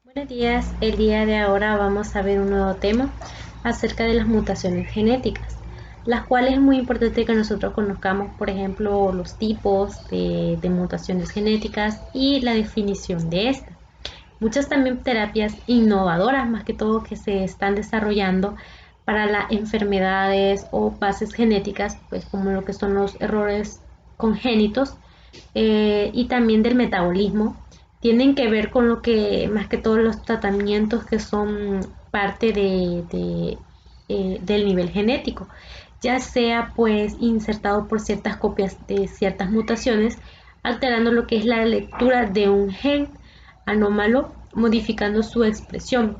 Buenos días, el día de ahora vamos a ver un nuevo tema acerca de las mutaciones genéticas, las cuales es muy importante que nosotros conozcamos, por ejemplo, los tipos de mutaciones genéticas y la definición de estas. Muchas también terapias innovadoras, más que todo, que se están desarrollando para las enfermedades o bases genéticas, pues como lo que son los errores congénitos y también del metabolismo, tienen que ver con lo que más que todos los tratamientos que son parte del nivel genético, ya sea pues insertado por ciertas copias de ciertas mutaciones, alterando lo que es la lectura de un gen anómalo, modificando su expresión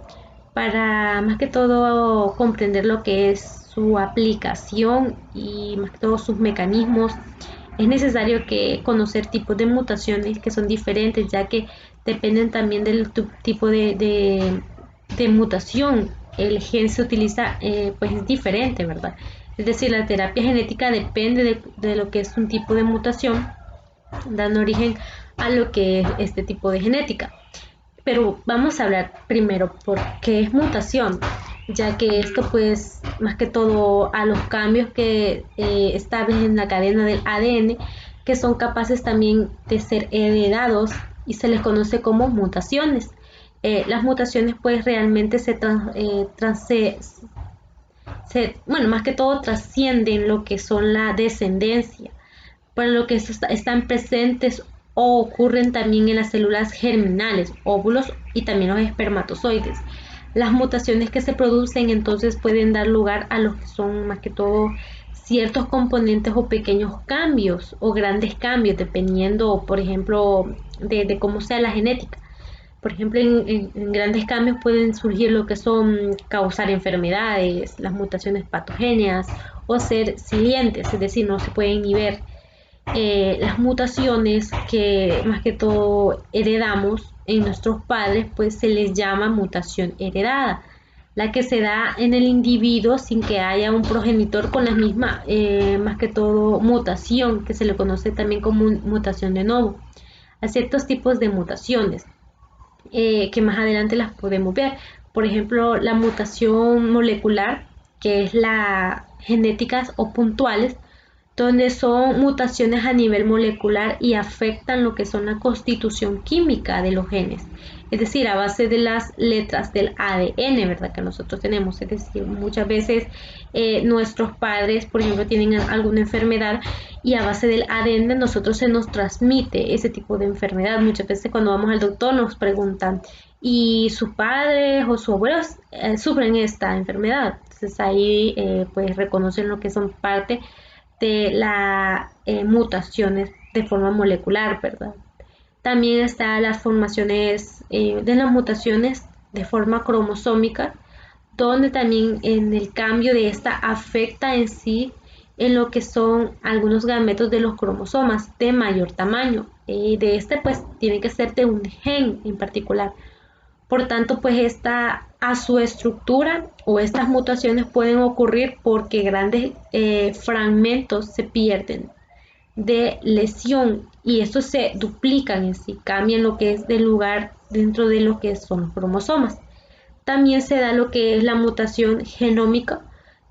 para más que todo comprender lo que es su aplicación y más que todo sus mecanismos. Es necesario que conocer tipos de mutaciones que son diferentes, ya que dependen también del tipo de mutación. El gen se utiliza, pues es diferente, ¿verdad? Es decir, la terapia genética depende de lo que es un tipo de mutación, dando origen a lo que es este tipo de genética. Pero vamos a hablar primero por qué es mutación, ya que esto pues más que todo a los cambios que establecen en la cadena del ADN, que son capaces también de ser heredados y se les conoce como mutaciones. Las mutaciones pues realmente bueno, más que todo trascienden lo que son la descendencia, por lo que están presentes o ocurren también en las células germinales, óvulos y también los espermatozoides. Las mutaciones que se producen entonces pueden dar lugar a los que son más que todo ciertos componentes o pequeños cambios o grandes cambios, dependiendo, por ejemplo, de cómo sea la genética. Por ejemplo, en grandes cambios pueden surgir lo que son causar enfermedades, las mutaciones patogéneas o ser silientes, es decir, no se pueden ni ver. Las mutaciones que más que todo heredamos en nuestros padres, pues se les llama mutación heredada, la que se da en el individuo sin que haya un progenitor con la misma, más que todo, mutación, que se le conoce también como mutación de novo. Hay ciertos tipos de mutaciones que más adelante las podemos ver. Por ejemplo, la mutación molecular, que es la genéticas o puntuales, donde son mutaciones a nivel molecular y afectan lo que son la constitución química de los genes, es decir, a base de las letras del ADN, ¿verdad? Que nosotros tenemos, es decir, muchas veces nuestros padres, por ejemplo, tienen alguna enfermedad y a base del ADN nosotros se nos transmite ese tipo de enfermedad. Muchas veces cuando vamos al doctor nos preguntan, ¿y sus padres o sus abuelos sufren esta enfermedad? Entonces ahí pues reconocen lo que son parte de las mutaciones de forma molecular, ¿verdad? También están las formaciones de las mutaciones de forma cromosómica, donde también en el cambio de esta afecta en sí en lo que son algunos gametos de los cromosomas de mayor tamaño. De este pues tiene que ser de un gen en particular. Por tanto, pues esta a su estructura o estas mutaciones pueden ocurrir porque grandes fragmentos se pierden de lesión y estos se duplican en sí, cambian lo que es del lugar dentro de lo que son los cromosomas. También se da lo que es la mutación genómica,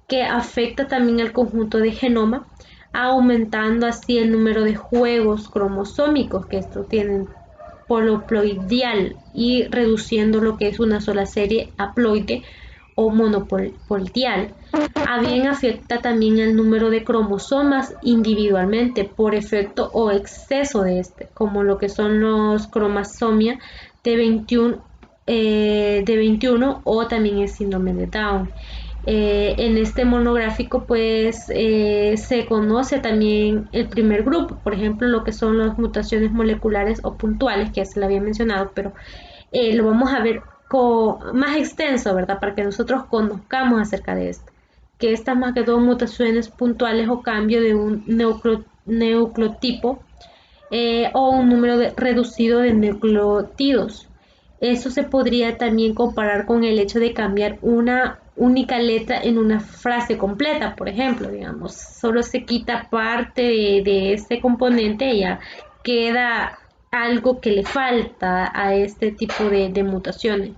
que afecta también al conjunto de genoma, aumentando así el número de juegos cromosómicos que estos tienen poliploidial y reduciendo lo que es una sola serie haploide o monoploidial. A bien afecta también el número de cromosomas individualmente por efecto o exceso de este, como lo que son los cromosomia de 21 o también el síndrome de Down. En este monográfico pues se conoce también el primer grupo, por ejemplo lo que son las mutaciones moleculares o puntuales, que ya se lo había mencionado, pero lo vamos a ver más extenso, ¿verdad? Para que nosotros conozcamos acerca de esto, que estas más que todo mutaciones puntuales o cambio de un nucleotipo o un número reducido de nucleótidos. Eso se podría también comparar con el hecho de cambiar una única letra en una frase completa, por ejemplo, digamos, solo se quita parte de este componente y ya queda algo que le falta a este tipo de mutaciones.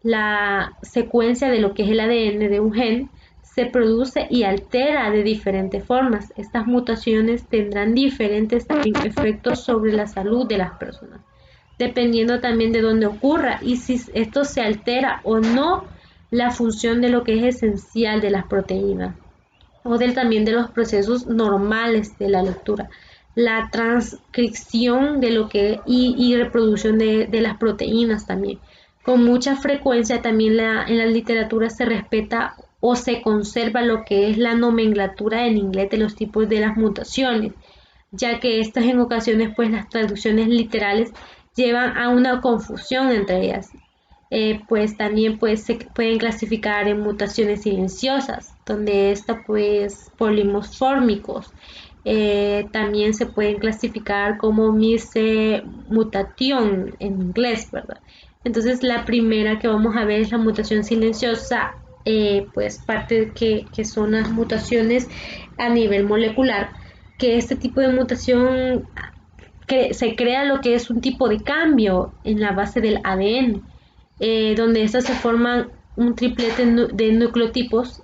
La secuencia de lo que es el ADN de un gen se produce y altera de diferentes formas. Estas mutaciones tendrán diferentes efectos sobre la salud de las personas, dependiendo también de dónde ocurra y si esto se altera o no la función de lo que es esencial de las proteínas o también de los procesos normales de la lectura, la transcripción de lo que y reproducción de las proteínas también. Con mucha frecuencia también en la literatura se respeta o se conserva lo que es la nomenclatura en inglés de los tipos de las mutaciones, ya que estas en ocasiones pues las traducciones literales llevan a una confusión entre ellas. Pues también pues se pueden clasificar en mutaciones silenciosas, donde esta pues polimorfórmicos. También se pueden clasificar como mutation en inglés, ¿verdad? Entonces la primera que vamos a ver es la mutación silenciosa, pues parte que son las mutaciones a nivel molecular, que este tipo de mutación que se crea lo que es un tipo de cambio en la base del ADN, donde estas se forman un triplete de nucleotipos,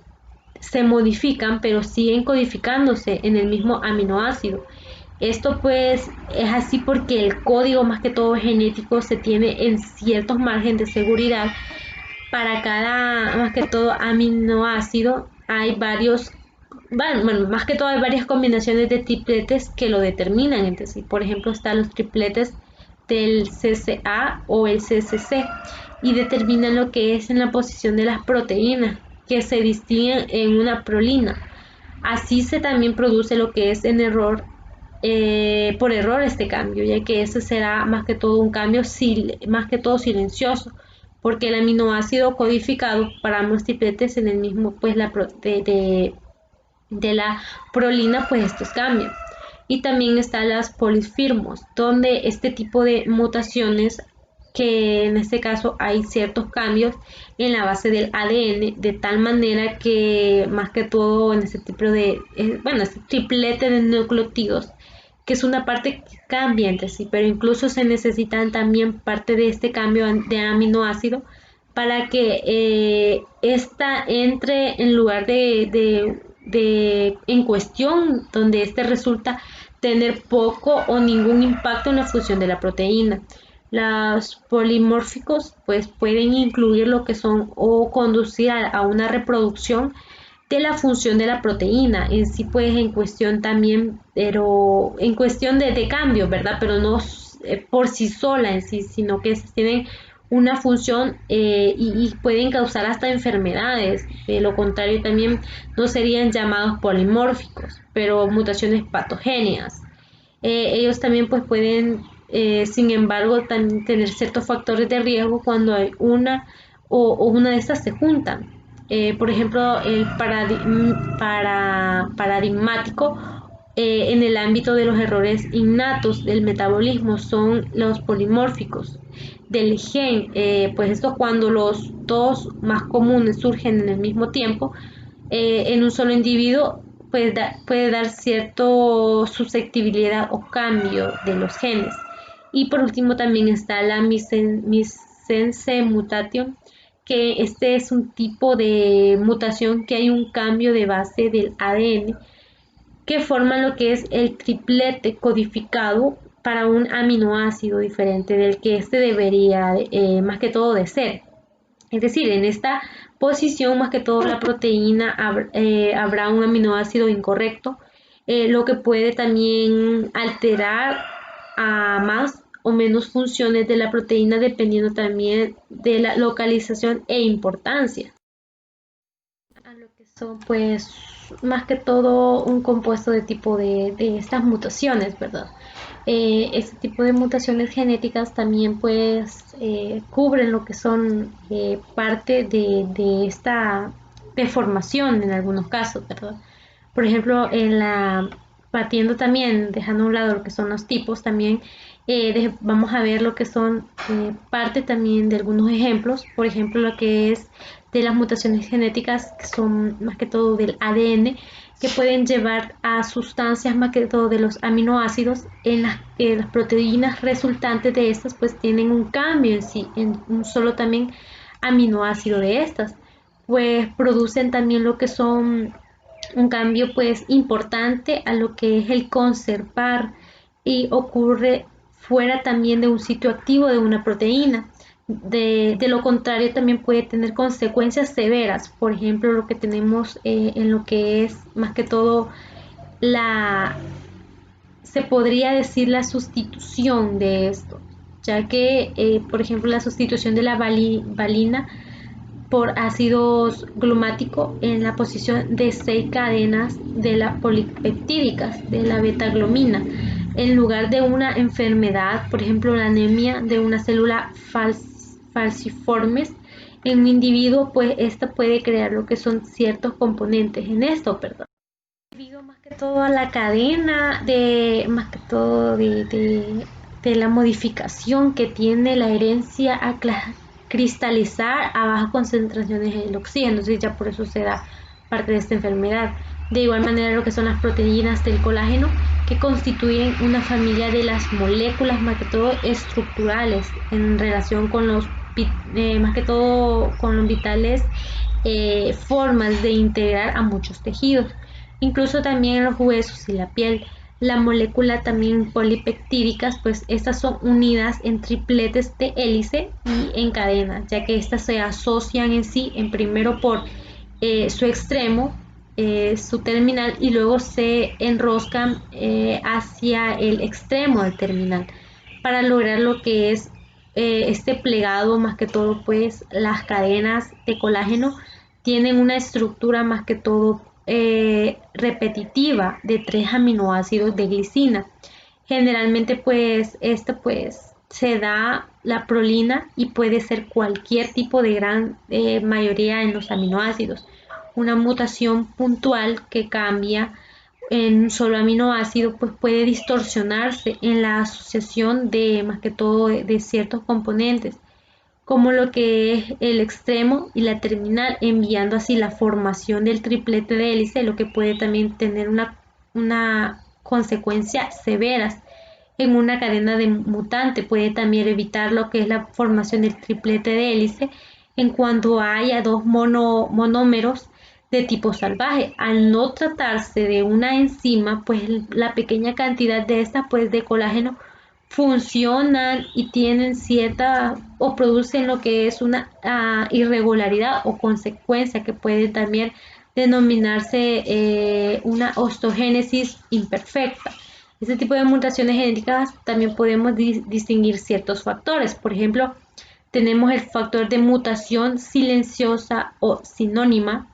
se modifican pero siguen codificándose en el mismo aminoácido. Esto pues es así porque el código más que todo genético se tiene en ciertos márgenes de seguridad. Para cada más que todo aminoácido hay varios, bueno, más que todo hay varias combinaciones de tripletes que lo determinan entre sí. Por ejemplo, están los tripletes del CCA o el CCC y determinan lo que es en la posición de las proteínas que se distinguen en una prolina. Así se también produce lo que es en error, por error este cambio, ya que ese será más que todo un cambio más que todo silencioso, porque el aminoácido codificado para ambos tripletes en el mismo pues de la prolina pues estos cambios. Y también están las polifirmos, donde este tipo de mutaciones, que en este caso hay ciertos cambios en la base del ADN, de tal manera que más que todo en este tipo este triplete de nucleótidos, que es una parte que cambia entre sí, pero incluso se necesitan también parte de este cambio de aminoácido para que esta entre en lugar en cuestión, donde este resulta tener poco o ningún impacto en la función de la proteína. Los polimórficos pues pueden incluir lo que son o conducir a una reproducción de la función de la proteína en sí, pues en cuestión también, pero en cuestión de cambio, ¿verdad? Pero no por sí sola en sí, sino que tienen una función, y pueden causar hasta enfermedades. De lo contrario, también no serían llamados polimórficos, pero mutaciones patogénicas. Ellos también pues pueden, sin embargo, también tener ciertos factores de riesgo cuando hay o una de estas se juntan. Por ejemplo, el paradigmático, en el ámbito de los errores innatos del metabolismo son los polimórficos del gen, pues esto cuando los dos más comunes surgen en el mismo tiempo, en un solo individuo, puede dar cierta susceptibilidad o cambio de los genes. Y por último también está la missense mutation, que este es un tipo de mutación que hay un cambio de base del ADN que forma lo que es el triplete codificado para un aminoácido diferente del que este debería, más que todo, de ser. Es decir, en esta posición, más que todo, la proteína habrá un aminoácido incorrecto, lo que puede también alterar a más o menos funciones de la proteína dependiendo también de la localización e importancia. A lo que son pues más que todo un compuesto de tipo de estas mutaciones, ¿verdad? Este tipo de mutaciones genéticas también pues cubren lo que son parte de esta deformación en algunos casos, ¿verdad? Por ejemplo, en la partiendo también, dejando a un lado lo que son los tipos, también vamos a ver lo que son parte también de algunos ejemplos, por ejemplo lo que es de las mutaciones genéticas, que son más que todo del ADN, que pueden llevar a sustancias más que todo de los aminoácidos, en las proteínas resultantes de estas pues tienen un cambio en sí, en un solo también aminoácido de estas, pues producen también lo que son un cambio pues importante a lo que es el conservar, y ocurre fuera también de un sitio activo de una proteína. De lo contrario también puede tener consecuencias severas, por ejemplo lo que tenemos en lo que es más que todo la, se podría decir la sustitución de esto, ya que por ejemplo la sustitución de la valina por ácidos glumático en la posición de 6 cadenas de las polipeptídicas de la betaglomina, en lugar de una enfermedad, por ejemplo la anemia de una célula falciformes en un individuo, pues esta puede crear lo que son ciertos componentes en esto, perdón. Debido más que todo a la cadena de, más que todo de la modificación que tiene la herencia a cristalizar a bajas concentraciones del oxígeno, entonces ya por eso se da parte de esta enfermedad. De igual manera lo que son las proteínas del colágeno, que constituyen una familia de las moléculas más que todo estructurales en relación con los más que todo con los vitales, formas de integrar a muchos tejidos, incluso también en los huesos y la piel. La molécula también polipeptídicas, pues estas son unidas en tripletes de hélice y en cadena, ya que estas se asocian en sí, en primero por su extremo, su terminal, y luego se enroscan hacia el extremo del terminal para lograr lo que es este plegado. Más que todo pues las cadenas de colágeno tienen una estructura más que todo repetitiva de 3 aminoácidos de glicina. Generalmente pues esta pues se da la prolina y puede ser cualquier tipo de gran mayoría en los aminoácidos. Una mutación puntual que cambia en un solo aminoácido pues puede distorsionarse en la asociación de más que todo de ciertos componentes, como lo que es el extremo y la terminal, enviando así la formación del triplete de hélice, lo que puede también tener una consecuencia severas en una cadena de mutante. Puede también evitar lo que es la formación del triplete de hélice en cuanto haya dos monómeros de tipo salvaje. Al no tratarse de una enzima, pues la pequeña cantidad de esta pues de colágeno funcionan y tienen cierta o producen lo que es una irregularidad o consecuencia que puede también denominarse una ostogénesis imperfecta. Este tipo de mutaciones genéticas también podemos distinguir ciertos factores. Por ejemplo, tenemos el factor de mutación silenciosa o sinónima,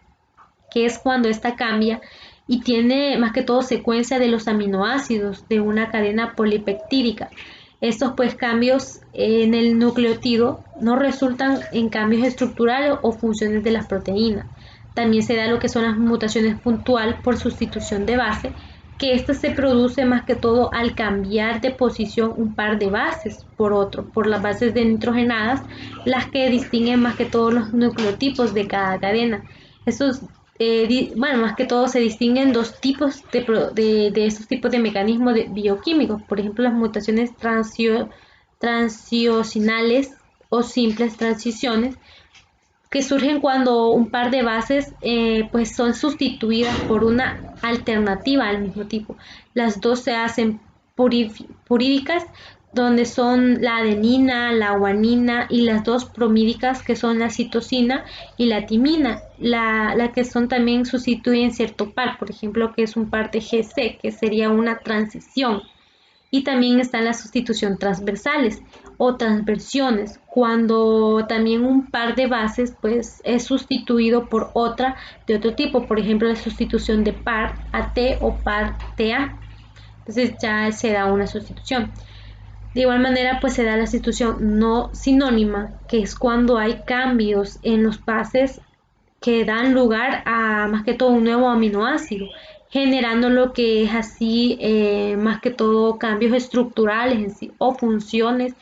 que es cuando esta cambia y tiene más que todo secuencia de los aminoácidos de una cadena polipeptídica. Estos pues cambios en el nucleótido no resultan en cambios estructurales o funciones de las proteínas. También se da lo que son las mutaciones puntual por sustitución de base, que esta se produce más que todo al cambiar de posición un par de bases por otro, por las bases de nitrogenadas, las que distinguen más que todos los nucleotipos de cada cadena. Estos bueno, más que todo se distinguen dos tipos de estos tipos de mecanismos bioquímicos, por ejemplo las mutaciones transicionales o simples transiciones, que surgen cuando un par de bases pues son sustituidas por una alternativa al mismo tipo. Las dos se hacen purídicas, donde son la adenina, la guanina, y las dos promídicas, que son la citosina y la timina, la que son también sustituyen cierto par, por ejemplo, que es un par de GC, que sería una transición. Y también están la sustitución transversales o transversiones, cuando también un par de bases pues es sustituido por otra de otro tipo, por ejemplo la sustitución de par AT o par TA. Entonces ya se da una sustitución. De igual manera pues se da la sustitución no sinónima, que es cuando hay cambios en los bases que dan lugar a más que todo un nuevo aminoácido. generando lo que es así más que todo cambios estructurales en sí, o funciones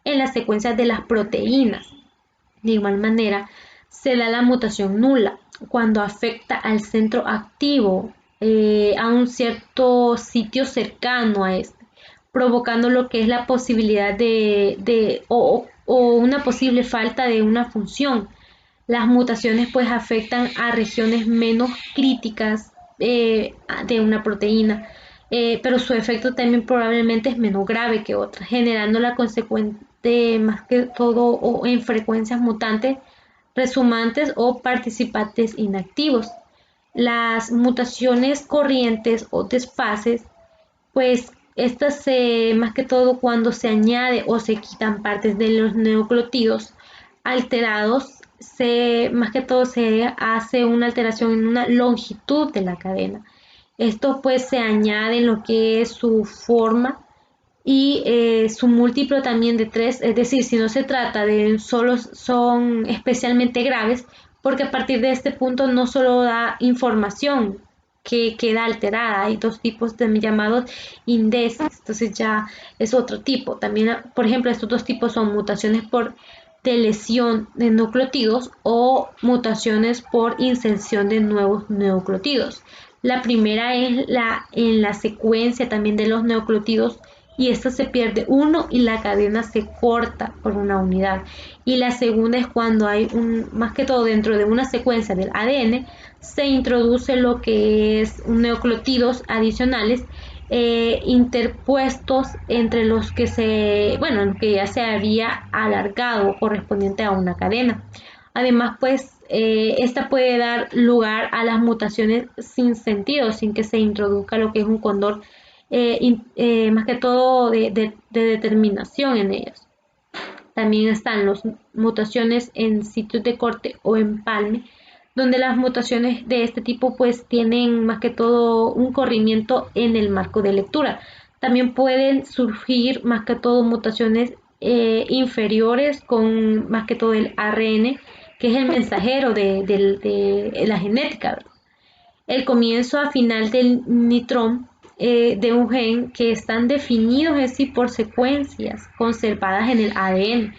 en las secuencias de las proteínas. De igual manera, se da la mutación nula cuando afecta al centro activo a un cierto sitio cercano a este, provocando lo que es la posibilidad o una posible falta de una función. Las mutaciones pues afectan a regiones menos críticas de una proteína, pero su efecto también probablemente es menos grave que otras, generando la consecuente más que todo o en frecuencias mutantes, resumantes o participantes inactivos. Las mutaciones corrientes o desfases, pues estas más que todo cuando se añade o se quitan partes de los nucleótidos alterados, más que todo se hace una alteración en una longitud de la cadena. Esto pues se añade en lo que es su forma y su múltiplo también de 3, es decir, si no se trata de solo son especialmente graves, porque a partir de este punto no solo da información que queda alterada, hay dos tipos también llamados índices, entonces ya es otro tipo. También, por ejemplo, estos dos tipos son mutaciones por lesión de nucleótidos o mutaciones por inserción de nuevos nucleótidos. La primera es en la secuencia también de los nucleótidos y esta se pierde uno y la cadena se corta por una unidad. Y la segunda es cuando hay más que todo dentro de una secuencia del ADN se introduce lo que es nucleótidos adicionales interpuestos entre los que que ya se había alargado correspondiente a una cadena. Además, pues, esta puede dar lugar a las mutaciones sin sentido, sin que se introduzca lo que es un condor, más que todo de determinación en ellos. También están las mutaciones en sitios de corte o empalme, donde las mutaciones de este tipo pues tienen más que todo un corrimiento en el marco de lectura. También pueden surgir más que todo mutaciones inferiores con más que todo el ARN, que es el mensajero de la genética, ¿verdad? El comienzo a final del nitrón de un gen que están definidos así por secuencias conservadas en el ADN.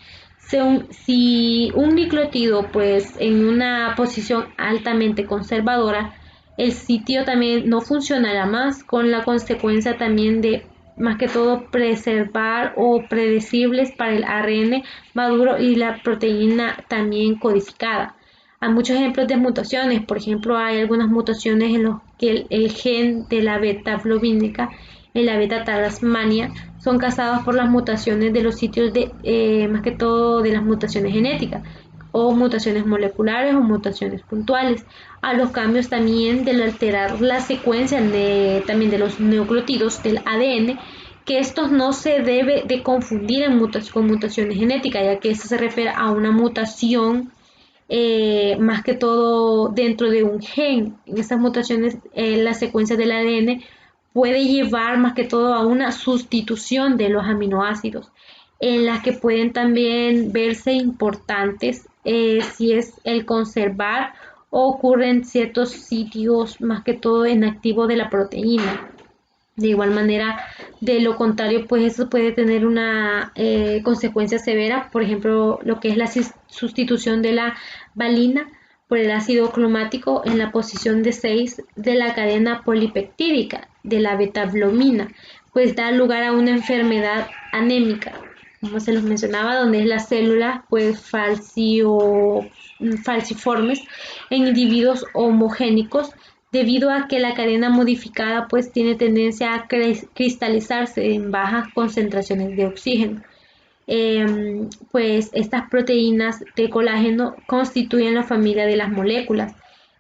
Si un nucleótido pues en una posición altamente conservadora, el sitio también no funcionará más, con la consecuencia también de más que todo preservar o predecibles para el ARN maduro y la proteína también codificada. Hay muchos ejemplos de mutaciones, por ejemplo, hay algunas mutaciones en los que el gen de la beta globínica, en la beta talasmania, son causadas por las mutaciones de los sitios más que todo de las mutaciones genéticas, o mutaciones moleculares o mutaciones puntuales. A los cambios también del alterar la secuencia también de los nucleótidos del ADN, que estos no se debe de confundir con mutaciones genéticas, ya que esto se refiere a una mutación más que todo dentro de un gen. En estas mutaciones, la secuencia del ADN puede llevar más que todo a una sustitución de los aminoácidos, en las que pueden también verse importantes si es el conservar o ocurre en ciertos sitios, más que todo en activo de la proteína. De igual manera, de lo contrario, pues eso puede tener una consecuencia severa, por ejemplo, lo que es la sustitución de la valina por el ácido cromático en la posición de 6 de la cadena polipeptídica de la betaglomina, pues da lugar a una enfermedad anémica, como se los mencionaba, donde es las células pues falciformes en individuos homogénicos, debido a que la cadena modificada pues tiene tendencia a cristalizarse en bajas concentraciones de oxígeno. Pues estas proteínas de colágeno constituyen la familia de las moléculas.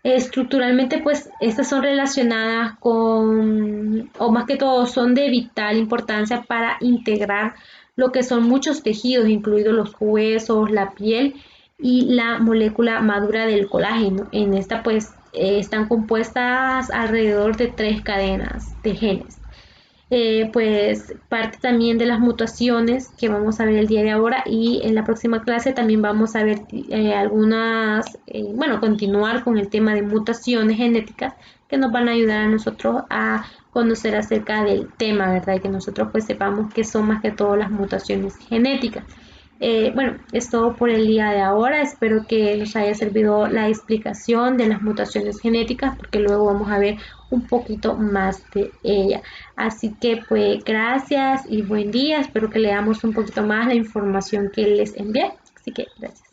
Estructuralmente pues estas son relacionadas con, o más que todo son de vital importancia para integrar lo que son muchos tejidos, incluidos los huesos, la piel y la molécula madura del colágeno. En esta pues están compuestas alrededor de 3 cadenas de genes. pues parte también de las mutaciones que vamos a ver el día de ahora, y en la próxima clase también vamos a ver bueno, continuar con el tema de mutaciones genéticas que nos van a ayudar a nosotros a conocer acerca del tema, ¿verdad? Y que nosotros pues sepamos qué son más que todo las mutaciones genéticas. Bueno, es todo por el día de ahora. Espero que nos haya servido la explicación de las mutaciones genéticas, porque luego vamos a ver un poquito más de ella. Así que pues gracias y buen día. Espero que leamos un poquito más la información que les envié. Así que gracias.